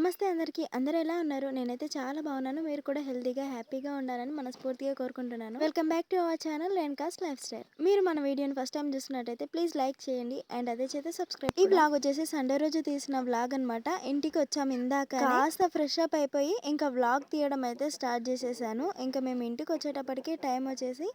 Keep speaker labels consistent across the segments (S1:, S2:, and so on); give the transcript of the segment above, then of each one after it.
S1: నమస్తే అందరికీ. అందరూ ఎలా ఉన్నారు? నేనైతే చాలా బాగున్నాను. మీరు కూడా హెల్తీగా, హ్యాపీగా ఉండాలని మనస్ఫూర్తిగా కోరుకుంటున్నాను. Welcome back to our channel Renuka's life style. మీరు మన వీడియోని ఫస్ట్ టైం చూస్తున్నట్టయితే ప్లీజ్ లైక్ చేయండి అండ్ అదే చేత సబ్స్క్రైబ్. ఈ వ్లాగ్ వచ్చేసి సండే రోజు తీసిన వ్లాగ్ అనమాట. ఇంటికి వచ్చాము ఇందాక. కాస్త ఫ్రెష్ అప్ అయిపోయి ఇంకా వ్లాగ్ తీయడం అయితే స్టార్ట్ చేసేసాను. ఇంకా మేము ఇంటికి వచ్చేటప్పటికి టైం వచ్చేసి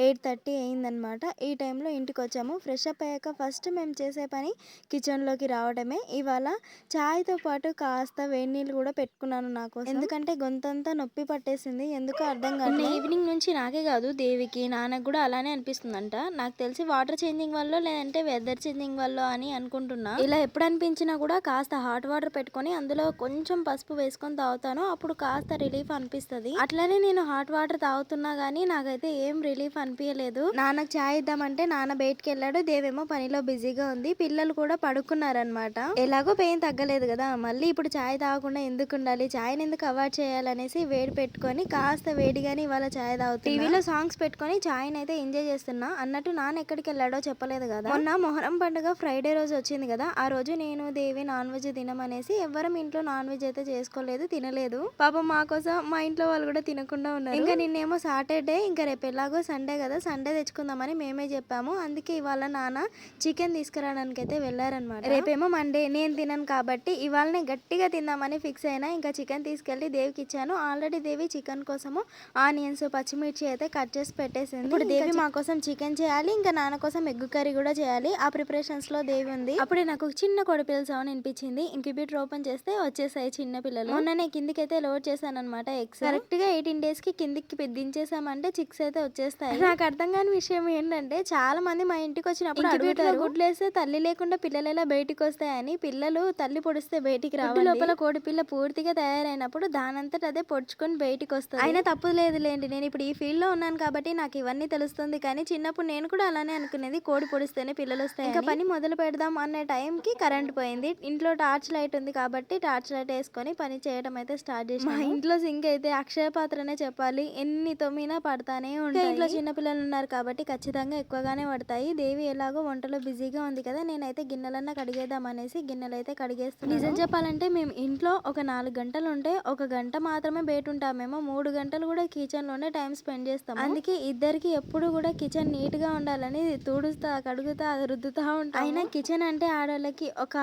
S1: 8:30 అయిందనమాట. ఈ టైంలో ఇంటికి వచ్చాము. ఫ్రెష్ అప్ అయ్యాక ఫస్ట్ మేము చేసే పని కిచెన్లోకి రావడమే. ఇవాళ చాయ్‌తో పాటు కాస్త వేడి నీళ్ళు కూడా పెట్టుకున్నాను నా కోసం. ఎందుకంటే గొంతంతా నొప్పి పట్టేసింది. ఎందుకో అర్థం కావట్లేదు. ఈవినింగ్ నుంచి నాకే కాదు దేవికి, నాన్నకి కూడా అలానే అనిపిస్తుందంట. నాకు తెలిసి వాటర్ చేంజింగ్ వల్ల లేదంటే వెదర్ చేంజింగ్ వల్ల అని అనుకుంటున్నా. ఇలా ఎప్పుడు అనిపించినా కూడా కాస్త హాట్ వాటర్ పెట్టుకొని అందులో కొంచెం పసుపు వేసుకొని తాగుతాను. అప్పుడు కాస్త రిలీఫ్ అనిపిస్తుంది. అట్లనే నేను హాట్ వాటర్ తాగుతున్నా గానీ నాకైతే ఏం రిలీఫ్ అనిపించలేదు. నాన్నకు చాయ్ ఇద్దామంటే నాన్న బయటికి వెళ్ళాడు. దేవేమో పనిలో బిజీగా ఉంది. పిల్లలు కూడా పడుకున్నారనమాట. ఎలాగో పెయిన్ తగ్గలేదు కదా, మళ్ళీ ఇప్పుడు చాయ్ తాగకుండా ఎందుకు ఉండాలి, చాయ్ని ఎందుకు అవాయిడ్ చేయాలనేసి వేడి పెట్టుకొని కాస్త వేడిగానే ఇవాళ చాయ్ తాగుతున్నా. టీవీలో సాంగ్స్ పెట్టుకొని చాయ్ని అయితే ఎంజాయ్ చేస్తున్నా. అన్నట్టు నాన్న ఎక్కడికి వెళ్ళాడో చెప్పలేదు కదా. మొన్న మొహరం పండుగ ఫ్రైడే రోజు వచ్చింది కదా, ఆ రోజు నేను దేవి నాన్ వెజ్ తినమనేసి ఎవ్వరం ఇంట్లో నాన్ వెజ్ అయితే చేసుకోలేదు, తినలేదు. పాపం మా కోసం మా ఇంట్లో వాళ్ళు కూడా తినకుండా ఉన్నారు. ఇంకా నిన్నేమో సాటర్డే, ఇంకా రేపు ఎలాగో సండే కదా, సండే తెచ్చుకుందామని మేమే చెప్పాము. అందుకే ఇవాళ నాన్న చికెన్ తీసుకురావడానికి అయితే వెళ్ళారనమాట. రేపేమో మండే, నేను తినను కాబట్టి ఇవాళనే గట్టిగా తిందామని ఫిక్స్ అయినా. ఇంకా చికెన్ తీసుకెళ్లి దేవికి ఇచ్చాను. ఆల్రెడీ దేవి చికెన్ కోసము ఆనియన్స్, పచ్చిమిర్చి అయితే కట్ చేసి పెట్టేసింది. ఇప్పుడు దేవి మా కోసం చికెన్ చేయాలి, ఇంకా నాన్న కోసం ఎగ్ కర్రీ కూడా చేయాలి. ఆ ప్రిపరేషన్స్ లో దేవి ఉంది. అప్పుడే నాకు చిన్న కోడిపిల్ల సౌండ్ వినిపించింది. ఇంక్యుబేటర్ ఓపెన్ చేస్తే వచ్చేసాయి చిన్న పిల్లలు. మొన్ననే కిందికి అయితే లోడ్ చేశాను అనమాట ఎగ్స్. కరెక్ట్ గా 18 days కి కిందికి దించేసామంటే చిక్స్ అయితే వచ్చేస్తాయి. నాకు అర్థం కాని విషయం ఏంటంటే చాలా మంది మా ఇంటికి వచ్చినప్పుడు అడుగుతారు, గుడ్లు వేస్తే తల్లి లేకుండా పిల్లలు ఎలా బయటికి వస్తాయని. పిల్లలు తల్లి పొడిస్తే బయటికి రావాలి. లోపల కోడి పిల్ల పూర్తిగా తయారైనప్పుడు దానంతట అదే పొడుచుకొని బయటికి వస్తుంది. అయినా తప్పు లేదులేండి, నేను ఇప్పుడు ఈ ఫీల్డ్ లో ఉన్నాను కాబట్టి నాకు ఇవన్నీ తెలుస్తుంది. కానీ చిన్నప్పుడు నేను కూడా అలానే అనుకునేది, కోడి పొడిస్తేనే పిల్లలు వస్తాయి. ఇంకా పని మొదలు పెడదాం అనే టైంకి కరెంట్ పోయింది. ఇంట్లో టార్చ్ లైట్ ఉంది కాబట్టి టార్చ్ లైట్ వేసుకొని పని చేయడం అయితే స్టార్ట్ చేసి. మా ఇంట్లో సింక్ అయితే అక్షయ పాత్రనే చెప్పాలి, ఎన్ని తొమ్మినా పడతానే ఉంటాయి. ఇంట్లో చిన్న పిల్లలు ఉన్నారు కాబట్టి ఖచ్చితంగా ఎక్కువగానే పడతాయి. దేవి ఎలాగో వంటలో బిజీగా ఉంది కదా, నేనైతే గిన్నెలన్నా కడిగేద్దాం అనేసి గిన్నెలు అయితే కడిగేస్తాను. నిజం చెప్పాలంటే మేము ఇంట్లో ఒక 4 గంటలు ఉంటే 1 గంట మాత్రమే బయట ఉంటామేమో, 3 గంటలు కూడా కిచెన్ లోనే టైం స్పెండ్ చేస్తాం. అందుకే ఇద్దరికి ఎప్పుడు కూడా కిచెన్ నీట్ గా ఉండాలని తుడుస్తా, కడుగుతా, రుద్దుతా ఉంటాం. అయినా కిచెన్ అంటే ఆడవాళ్ళకి ఒక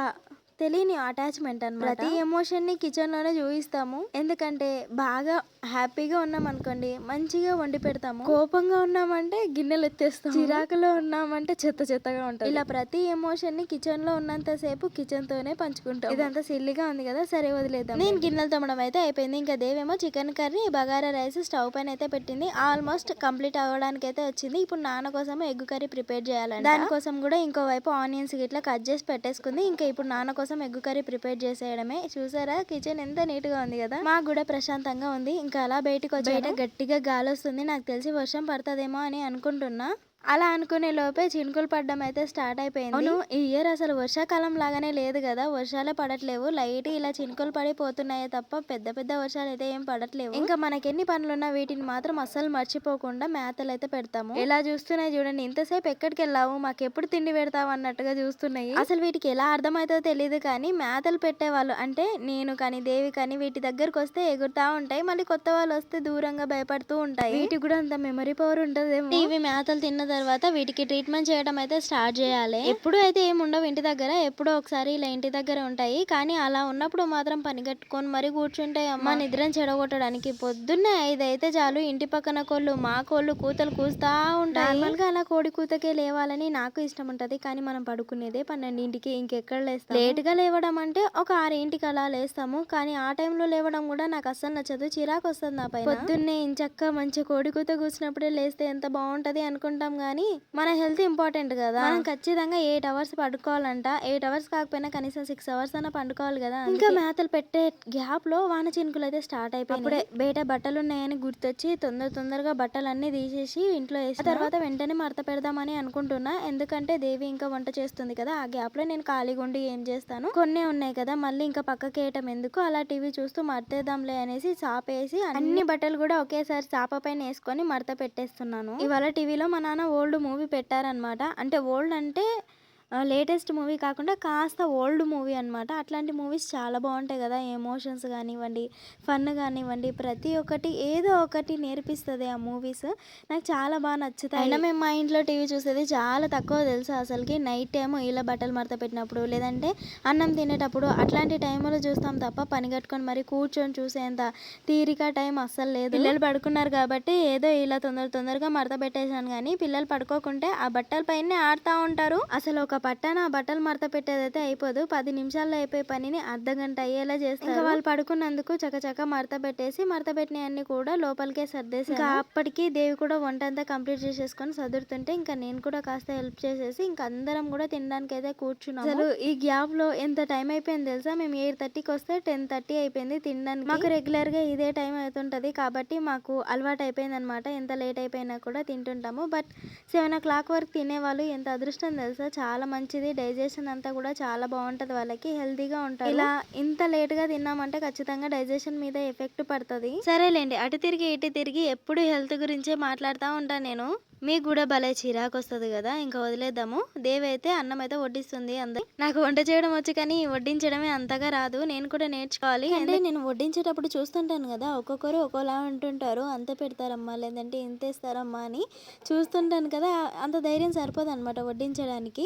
S1: తెలియని అటాచ్మెంట్ అనమాట. ప్రతి ఎమోషన్ ని కిచెన్ లోనే చూపిస్తాము. ఎందుకంటే బాగా హ్యాపీగా ఉన్నాం అనుకోండి మంచిగా వండి పెడతాము, కోపంగా ఉన్నామంటే గిన్నెలు ఎత్తేస్తాం, చిరాకులో ఉన్నామంటే చెత్త చెత్తగా ఉంటాం. ఇలా ప్రతి ఎమోషన్ ని కిచెన్ లో ఉన్నంత సేపు కిచెన్ తోనే పంచుకుంటాం. ఇదంతా సిల్లిగా ఉంది కదా, సరే వదిలేద్దాం. నేను గిన్నెలు తోమడం అయితే అయిపోయింది. ఇంకా దేవేమో chicken curry, bagara rice stove పైన అయితే పెట్టింది. ఆల్మోస్ట్ కంప్లీట్ అవ్వడానికి అయితే వచ్చింది. ఇప్పుడు నాన్న కోసం ఎగ్ కర్రీ ప్రిపేర్ చేయాలంట. దానికోసం కూడా ఇంకోవైపు ఆనియన్స్ గిట్లా కట్ చేసి పెట్టేసుకుంది. ఇంకా ఇప్పుడు నాన్న కోసం ఎగ్ కర్రీ ప్రిపేర్ చేసేయడమే. చూసారా కిచెన్ ఎంత నీట్ గా ఉంది కదా, మాకు కూడా ప్రశాంతంగా ఉంది. ఇంకా అలా బయటకు వచ్చి బయట గట్టిగా గాలి వస్తుంది. నాకు తెలిసి వర్షం పడుతుందేమో అని అనుకుంటున్నా. అలా అనుకునే లోపే చినుకులు పడడం అయితే స్టార్ట్ అయిపోయింది. అవును, ఈ ఇయర్ అసలు వర్షాకాలం లాగానే లేదు కదా, వర్షాలే పడట్లేవు. లైట్ ఇలా చినుకులు పడిపోతున్నాయే తప్ప పెద్ద పెద్ద వర్షాలు అయితే ఏం పడట్లేవు. ఇంకా మనకెన్ని పనులున్నా వీటిని మాత్రం అస్సలు మర్చిపోకుండా మేతలు అయితే పెడతాము. ఎలా చూస్తున్నాయి చూడండి, ఇంతసేపు ఎక్కడికి వెళ్ళావు, మాకెప్పుడు తిండి పెడతావు అన్నట్టుగా చూస్తున్నాయి. అసలు వీటికి ఎలా అర్థమవుతుందో తెలియదు కానీ మేతలు పెట్టేవాళ్ళు అంటే నేను కానీ దేవి కానీ వీటి దగ్గరకు వస్తే ఎగురుతా ఉంటాయి. మళ్ళీ కొత్త వాళ్ళు వస్తే దూరంగా భయపడుతూ ఉంటాయి. వీటికి కూడా అంత మెమరీ పవర్ ఉంటదేమో. ఇవి మేతలు తిన్న తర్వాత వీటికి ట్రీట్మెంట్ చేయడం అయితే స్టార్ట్ చేయాలి. ఎప్పుడు అయితే ఏమి ఉండవు ఇంటి దగ్గర, ఎప్పుడో ఒకసారి ఇలా ఇంటి దగ్గర ఉంటాయి. కానీ అలా ఉన్నప్పుడు మాత్రం పని కట్టుకొని మరి కూర్చుంటాయి అమ్మ నిద్రని చెడగొట్టడానికి. పొద్దున్నే 5 అయితే చాలు ఇంటి పక్కన కోళ్ళు, మా కోళ్ళు కూతలు కూస్తా ఉంటాయి. నార్మల్ గా అలా కోడి కూతకే లేవాలని నాకు ఇష్టం ఉంటది. కానీ మనం పడుకునేదే 12ంటికి, ఇంకెక్కడ లేస్తాం. లేట్ గా లేవడం అంటే ఒక 6ంటికి అలా లేస్తాము. కానీ ఆ టైంలో లేవడం కూడా నాకు అస్సలు నచ్చదు, చిరాకు వస్తుంది నా పైన. పొద్దున్నే ఇంచక్క మంచి కోడి కూత కూసినప్పుడే లేస్తే ఎంత బాగుంటది అనుకుంటాం. కానీ మన హెల్త్ ఇంపార్టెంట్ కదా, మనం ఖచ్చితంగా 8 hours పడుకోవాలంట. 8 hours కాకపోయినా కనీసం 6 hours అన్న పండుకోవాలి కదా. ఇంకా మేతలు పెట్టే గ్యాప్ లో వాన చినుకులు అయితే స్టార్ట్ అయిపోయి అప్పుడే బయట బట్టలు ఉన్నాయని గుర్తొచ్చి తొందరగా బట్టలు అన్ని తీసేసి ఇంట్లో వేసిన తర్వాత వెంటనే మడత పెడదామని అనుకుంటున్నా. ఎందుకంటే దేవి ఇంకా వంట చేస్తుంది కదా, ఆ గ్యాప్ లో నేను ఖాళీగా ఉండి ఏం చేస్తాను, కొన్ని ఉన్నాయి కదా మళ్ళీ ఇంకా పక్కకి వేయటం ఎందుకు, అలా టీవీ చూస్తూ మడతేద్దాంలే అనేసి చాపేసి అన్ని బట్టలు కూడా ఒకేసారి చాప పైన వేసుకొని మడత పెట్టేస్తున్నాను. ఇవాళ టీవీలో మా నాన్న ఓల్డ్ మూవీ పెట్టారనమాట. అంటే ఓల్డ్ అంటే లేటెస్ట్ మూవీ కాకుండా కాస్త ఓల్డ్ మూవీ అనమాట. అట్లాంటి మూవీస్ చాలా బావుంటాయి గదా! ఎమోషన్స్ గానివ్వండి, ఫన్ గానివ్వండి, ప్రతి ఒక్కటి ఏదో ఒకటి నేర్పిస్తది ఆ మూవీస్. నాకు చాలా నచ్చుతాయి. అయినా మేము మా ఇంట్లో టీవీ చూసేది చాలా తక్కువ తెలుసా అసలకి. నైట్ టైమ్ ఇలా బట్టలు మడత పెట్టినప్పుడు, లేదంటే అన్నం తినేటప్పుడు అట్లాంటి టైంలో చూస్తాం తప్ప పని కట్టుకొని మరి కూర్చొని చూసేంత తీరిక టైం అస్సలు లేదు. పిల్లలు పడుకున్నారు కాబట్టి ఏదో ఇలా తొందరగా మడత పెట్టేసాను గానీ, పిల్లలు పడుకోకుంటే ఆ బట్టల పైనే ఆడుతా ఉంటారు. అసలు ఒక పట్టాన ఆ బట్టలు మడత పెట్టేదైతే అయిపోదు. 10 నిమిషాల్లో అయిపోయే పనిని అర్ధగంట అయ్యేలా చేస్తారు. ఇంకా వాళ్ళు పడుకున్నందుకు చకచక మడత పెట్టేసి, మడత పెట్టినయన్నీ కూడా లోపలికే సర్దేశాను. ఇంకా అప్పటికి దేవి కూడా వంటంతా కంప్లీట్ చేసేసుకొని సదురుతుంటే, ఇంకా నేను కూడా కాస్త హెల్ప్ చేసేసి ఇంక అందరం కూడా తినడానికైతే కూర్చున్నాము. అసలు ఈ గ్యాప్‌లో ఎంత టైం అయిపోయింది తెలుసా? మేము 8:30కి వస్తే 10:30 అయిపోయింది తినడానికి. మాకు రెగ్యులర్‌గా ఇదే టైం అవుతుంటది కాబట్టి మాకు అలవాటు అయిపోయిందనమాట. ఎంత లేట్ అయిపోయినా కూడా తింటుంటాము. బట్ 7:00 వరకు తినేవాళ్ళు ఎంత అదృష్టం తెలుసా? చాలా మంచిది. డైజెషన్ అంతా కూడా చాలా బావుంటది వాళ్ళకి. హెల్తీగా ఉంటారు. ఇలా ఇంత లేట్‌గా తిన్నామంటే ఖచ్చితంగా డైజెషన్ మీద ఎఫెక్ట్ పడతది. సరేలేండి. అటు తిరిగి, ఇటు తిరిగి ఎప్పుడు హెల్త్ గురించే మాట్లాడుతా ఉంటాను నేను. మీకు కూడా భలే చిరాకొస్తది గదా! ఇంక వదిలేద్దాము. దేవైతే అన్నం అయితే వడ్డిస్తుంది అందరికి. నాకు వంట చేయడం వచ్చు కానీ వడ్డించడమే అంతగా రాదు. నేను కూడా నేర్చుకోవాలి. అంటే నేను వడ్డించేటప్పుడు చూస్తుంటాను గదా! ఒక్కొక్కరు ఒక్కోలా అంటుంటారు. అంత పెడతారమ్మా, లేదంటే ఇంతేస్తారమ్మా అని చూస్తుంటాను కదా! అంత ధైర్యం సరిపోదనమాట వడ్డించడానికి.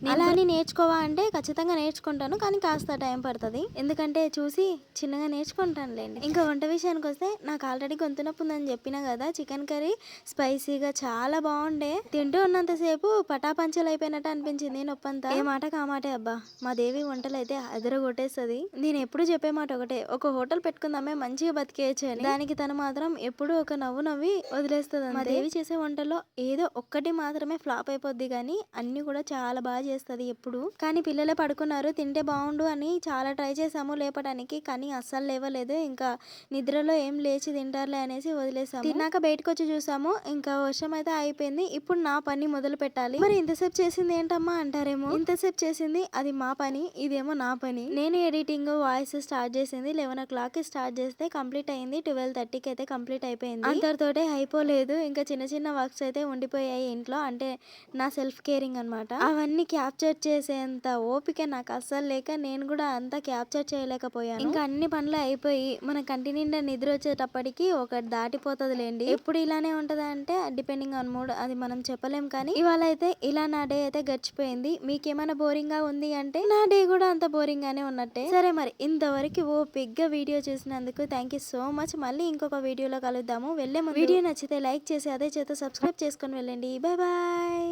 S1: అలా అని నేర్చుకోవా అంటే ఖచ్చితంగా నేర్చుకుంటాను. కానీ కాస్త టైం పడతది. ఎందుకంటే చూసి చిన్నగా నేర్చుకుంటానులేండి. ఇంకా వంట విషయానికొస్తే నాకు ఆల్రెడీ గొంతు నొప్పి ఉందని చెప్పినా గదా! చికెన్ కర్రీ స్పైసీగా చాలా బావుండే. తింటూ ఉన్నంతసేపు పటాపంచలయిపోయినట్టు అనిపించింది నొప్పంతా. ఏ మాటకి ఆ మాటే అబ్బా! మా దేవి వంటలైతే అదరగొట్టేస్తది. నేనెప్పుడు చెప్పే మాట ఒకటే, ఒక హోటల్ పెట్టుకుందామే మంచిగా బతికేయొచ్చు అని. దానికి తను మాత్రం ఎప్పుడూ ఒక నవ్వు నవ్వి వదిలేస్తదంతే. మా దేవి చేసే వంటల్లో ఏదో ఒక్కటి మాత్రమే ఫ్లాప్ అయిపోద్ది గానీ, అన్నీ కూడా చాలా బాగా చేస్తది ఎప్పుడు. కానీ పిల్లలే పడుకున్నారు. తింటే బావుండు అని చాలా ట్రై చేశాము లేపడానికి. కానీ అస్సలు లేవలేదు. ఇంకా నిద్రలో ఏం లేచి తింటారులే అనేసి వదిలేసాము. తిన్నాక బయటకొచ్చి చూసాము. ఇంకా వర్షం అయితే అయిపోయింది. ఇప్పుడు నా పని మొదలు పెట్టాలి. మరి ఇంతసేపు చేసింది ఏంటమ్మా అంటారేమో. ఇంతసేపు చేసింది అది మా పని, ఇదేమో నా పని. నేను ఎడిటింగ్ వాయిస్ స్టార్ట్ చేసింది 11:00కి స్టార్ట్ చేస్తే కంప్లీట్ అయింది 12:30కి అయితే కంప్లీట్ అయిపోయింది. అంతటితోటే అయిపోలేదు. ఇంకా చిన్న చిన్న వర్క్స్ అయితే ఉండిపోయాయి ఇంట్లో. అంటే నా సెల్ఫ్ కేరింగ్ అనమాట. అవన్నీ క్యాప్చర్ చేసేంత ఓపిక నాకు అస్సలు లేక నేను కూడా అంతా క్యాప్చర్ చేయలేకపోయాను. ఇంకా అన్ని పనులు అయిపోయి మన కంటి నిండా నిద్ర వచ్చేటప్పటికి ఒకటి దాటిపోతుందిలేండి. ఎప్పుడు ఇలానే ఉంటదా అంటే డిపెండింగ్ ఆన్ మూడ్, అది మనం చెప్పలేం. కానీ ఇవాళ అయితే ఇలా నా డే అయితే గడిచిపోయింది. మీకేమైనా బోరింగ్ గా ఉంది అంటే నా డే కూడా అంత బోరింగ్ గానే ఉన్నట్టే. సరే మరి ఇంతవరకు ఓపిగ్గా వీడియో చూసినందుకు థ్యాంక్ యూ సో మచ్. మళ్ళీ ఇంకొక వీడియోలో కలుద్దాము. వెళ్ళే ముందు వీడియో నచ్చితే లైక్ చేసి అదే చేత సబ్స్క్రైబ్ చేసుకొని వెళ్ళండి. Bye bye.